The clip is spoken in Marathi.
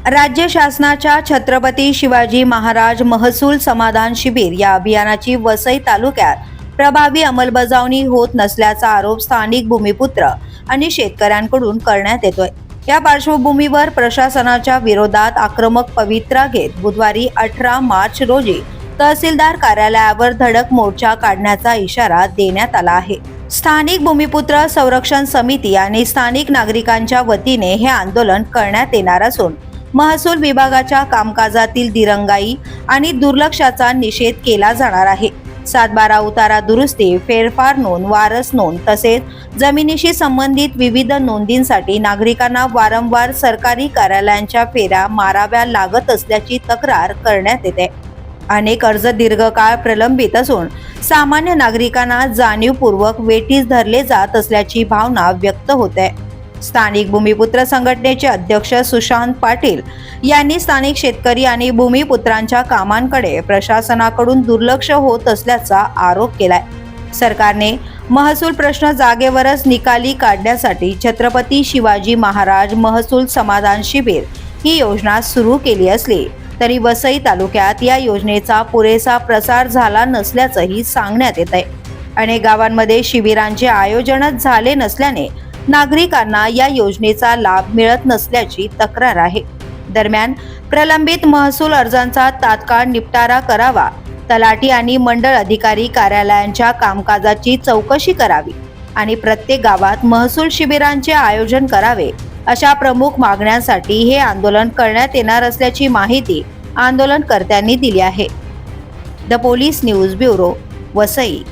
राज्य शासनाच्या छत्रपती शिवाजी महाराज महसूल समाधान शिबिर या अभियानाची वसई तालुक्यात प्रभावी अंमलबजावणी होत नसल्याचा आरोप स्थानिक भूमिपुत्र आणि शेतकऱ्यांकडून करण्यात येतोय। या पार्श्वभूमीवर प्रशासनाच्या विरोधात आक्रमक पवित्रा घेत बुधवारी 18 मार्च रोजी तहसीलदार कार्यालयावर धडक मोर्चा काढण्याचा इशारा देण्यात आला आहे। स्थानिक भूमिपुत्र संरक्षण समिती आणि स्थानिक नागरिकांच्या वतीने हे आंदोलन करण्यात येणार असून महसूल विभागाच्या कामकाजातील दिरंगाई आणि दुर्लक्षाचा निषेध केला जाणार आहे। 7/12 उतारा दुरुस्ती, फेरफार नोंद, वारस नोंद तसेच जमिनीशी संबंधित विविध नोंदींसाठी नागरिकांना वारंवार सरकारी कार्यालयांच्या फेऱ्या माराव्या लागत असल्याची तक्रार करण्यात येते। अनेक अर्ज दीर्घकाळ प्रलंबित असून सामान्य नागरिकांना जाणीवपूर्वक वेठीस धरले जात असल्याची भावना व्यक्त होते। स्थानिक भूमिपुत्र संघटनेचे अध्यक्ष सुशांत पाटील यांनी स्थानिक शेतकरी आणि भूमिपुत्रांच्या कामांकडे प्रशासनाकडून दुर्लक्ष होत असल्याचा आरोप केलाय। सरकारने महसूल प्रश्न जागेवरच निकाली काढण्यासाठी छत्रपती शिवाजी महाराज महसूल समाधान शिबिर ही योजना सुरू केली असली तरी वसई तालुक्यात या योजनेचा पुरेसा प्रसार झाला नसल्याचंही सांगण्यात येत आहे। अनेक गावांमध्ये शिबिरांचे आयोजनच झाले नसल्याने नागरिकांना या योजनेचा लाभ मिळत नसल्याची तक्रार आहे। दरम्यान प्रलंबित महसूल अर्जांचा तात्काळ निपटारा करावा, तलाठी आणि मंडळ अधिकारी कार्यालयांच्या कामकाजाची चौकशी करावी आणि प्रत्येक गावात महसूल शिबिरांचे आयोजन करावे अशा प्रमुख मागण्यांसाठी हे आंदोलन करण्यात येणार असल्याची माहिती आंदोलनकर्त्यांनी दिली आहे। The police news bureau, Vasai.